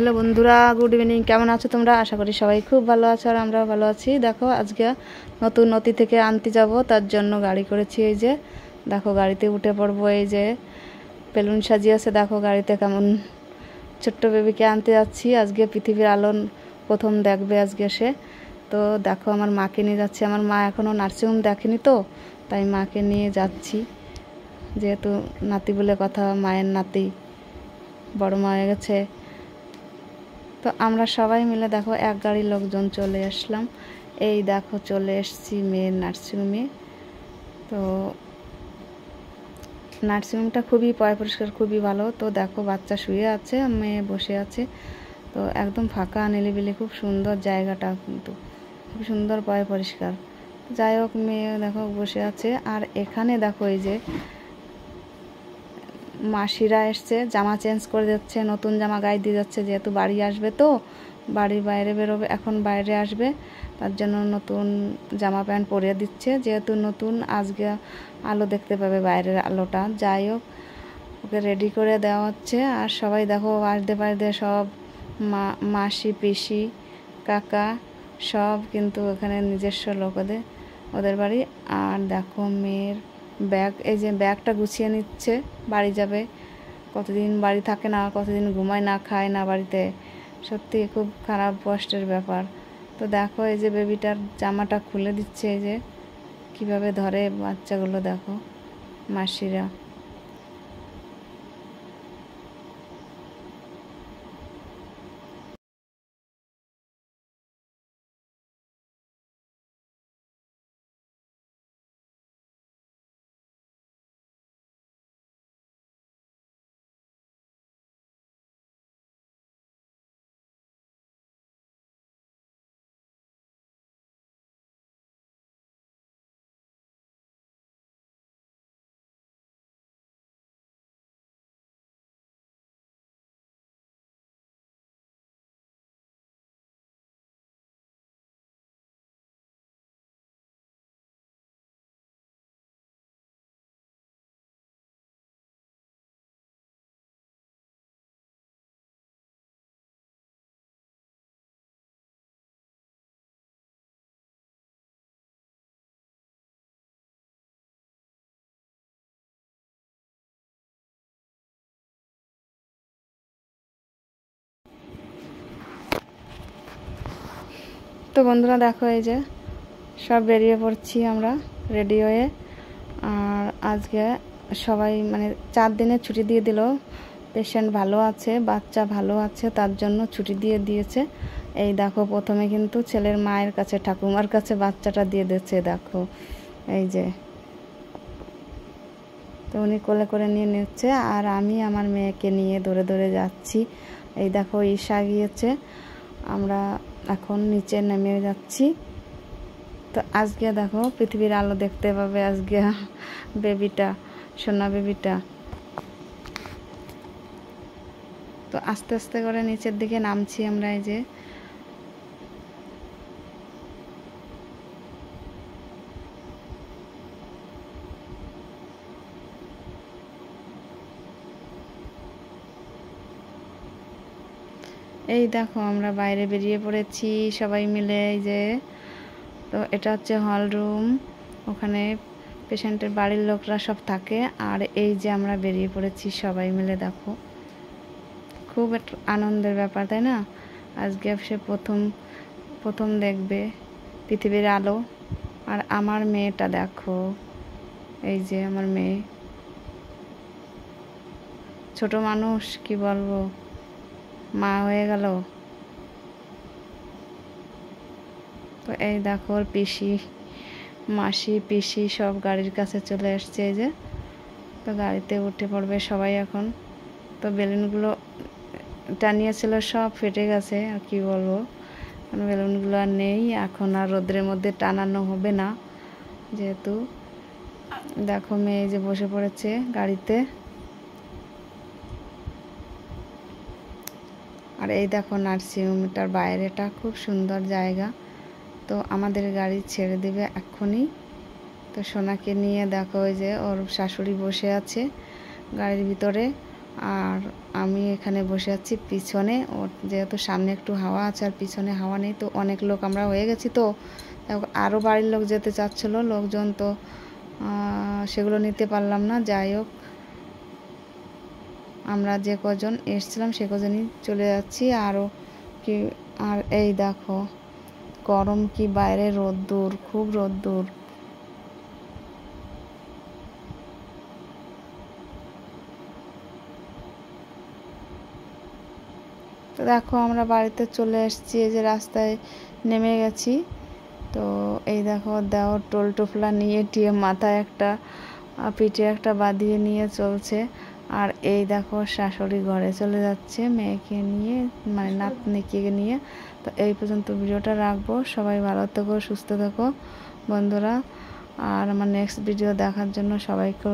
Hello বন্ধুরা, good evening. কেমন আছো তোমরা? আশা করি সবাই খুব ভালো আছো আর আমরাও ভালো আছি। দেখো আজকে নতুন নদী থেকে আনতে যাব, তার জন্য গাড়ি করেছি। এই যে দেখো গাড়িতে উঠে পড়বো। এই যে বেলুন সাজিয়েছে, দেখো গাড়িতে কেমন ছোট্ট বেবিকে আনতে যাচ্ছি। আজকে পৃথিবীর আলো প্রথম দেখবে আজকে সে। তো দেখো আমার মাকে নিয়ে যাচ্ছি। আমার মা এখনও নার্সিংহোম দেখেনি, তো তাই মাকে নিয়ে যাচ্ছি। যেহেতু নাতি বলে কথা, মায়ের নাতি, বড় মা হয়ে গেছে। তো আমরা সবাই মিলে দেখো এক গাড়ির লোকজন চলে আসলাম। এই দেখো চলে এসেছি মেয়ের নার্সিংহোমে। তো নার্সিংহোমটা খুবই পরিষ্কার, খুবই ভালো। তো দেখো বাচ্চা শুয়ে আছে, মেয়ে বসে আছে। তো একদম ফাঁকা নিলিবিলি, খুব সুন্দর জায়গাটা, কিন্তু খুব সুন্দর পরিষ্কার। যাই হোক, মেয়ে দেখো বসে আছে। আর এখানে দেখো এই যে মাসিরা এসছে, জামা চেঞ্জ করে যাচ্ছে, নতুন জামা গায়ে দিয়ে যাচ্ছে। যেহেতু বাড়ি আসবে, তো বাড়ির বাইরে বেরোবে, এখন বাইরে আসবে, তার জন্য নতুন জামা প্যান্ট পরিয়ে দিচ্ছে। যেহেতু নতুন, আজকে আলো দেখতে পাবে, বাইরের আলোটা। যাই হোক, ওকে রেডি করে দেওয়া হচ্ছে। আর সবাই দেখো আসতে পারতে সব মাসি, পিসি, কাকা সব কিন্তু এখানে নিজস্ব লোক ওদের বাড়ি। আর দেখো মেয়ের ব্যাগ, এই যে ব্যাগটা গুছিয়ে নিচ্ছে, বাড়ি যাবে। কতদিন বাড়ি থাকে না, কতদিন ঘুমায় না, খায় না বাড়িতে, সত্যি খুব খারাপ কষ্টের ব্যাপার। তো দেখো এই যে বেবিটার জামাটা খুলে দিচ্ছে, এই যে কীভাবে ধরে বাচ্চাগুলো, দেখো মাসিরা। তো বন্ধুরা দেখো এই যে সব বেরিয়ে পড়ছি আমরা রেডি হয়ে। আর আজকে সবাই মানে 4 দিনের ছুটি দিয়ে দিল। পেশেন্ট ভালো আছে, বাচ্চা ভালো আছে, তার জন্য ছুটি দিয়ে দিয়েছে। এই দেখো প্রথমে কিন্তু ছেলের মায়ের কাছে, ঠাকুমার কাছে বাচ্চাটা দিয়ে দিচ্ছে। দেখো এই যে, তো উনি কোলে করে নিয়ে নিচ্ছে, আর আমি আমার মেয়েকে নিয়ে দৌড়ে দৌড়ে যাচ্ছি। এই দেখো ঈশা গিয়েছে, আমরা এখন নিচে নেমে যাচ্ছি। তো আজকে দেখো পৃথিবীর আলো দেখতে পাবে আজকে বেবিটা, সোনা বেবিটা। তো আস্তে আস্তে করে নিচের দিকে নামছি আমরা। এই যে এই দেখো আমরা বাইরে বেরিয়ে পড়েছি সবাই মিলে। এই যে, তো এটা হচ্ছে হল রুম, ওখানে পেশেন্টের বাড়ির লোকরা সব থাকে। আর এই যে আমরা বেরিয়ে পড়েছি সবাই মিলে। দেখো খুব একটা আনন্দের ব্যাপার, তাই না? আজকে সে প্রথম দেখবে পৃথিবীর আলো। আর আমার মেয়েটা দেখো, এই যে আমার মেয়ে, ছোট মানুষ, কি বলবো, মা হয়ে গেল। তো এই দেখো ওর পিসি, মাসি, পিসি সব গাড়ির কাছে চলে আসছে। এই যে, তো গাড়িতে উঠে পড়বে সবাই এখন। তো বেলুনগুলো টানিয়েছিল, সব ফেটে গেছে, আর কি বলবো, বেলুনগুলো আর নেই এখন। আর রোদ্রের মধ্যে টানানো হবে না, যেহেতু। দেখো মেয়ে যে বসে পড়েছে গাড়িতে। আর এই দেখো নার্সিংহোমটার বাইরেটা খুব সুন্দর জায়গা। তো আমাদের গাড়ি ছেড়ে দেবে এক্ষুনি। তো সোনাকে নিয়ে দেখো ওই যে ওর শাশুড়ি বসে আছে গাড়ির ভিতরে। আর আমি এখানে বসে আছি পিছনে, ওর যেহেতু সামনে একটু হাওয়া আছে আর পিছনে হাওয়া নেই, তো অনেক লোক আমরা হয়ে গেছি, তো আরও বাড়ির লোক যেতে চাচ্ছিলো, লোকজন তো সেগুলো নিতে পারলাম না। যাই হোক, আমরা যে কজন এসেছিলাম সে কজনই চলে যাচ্ছি। আরও কি, আর এই দেখো গরম কি বাইরে, রোদ্দুর, খুব রোদ্দুর। তো দেখো আমরা বাড়িতে চলে এসেছি, এই যে রাস্তায় নেমে গেছি। তো এই দেখো দেওর টোল টোফলা নিয়ে টিয়ে মাথায় একটা পিঠে একটা বাঁধিয়ে নিয়ে চলছে। আর এই দেখো শাশুড়ি ঘরে চলে যাচ্ছে মেয়েকে নিয়ে, মানে নাতনিকে নিয়ে। তো এই পর্যন্ত ভিডিওটা রাখবো। সবাই ভালো থেকো, সুস্থ থেকো বন্ধুরা। আর আমার নেক্সট ভিডিও দেখার জন্য সবাইকে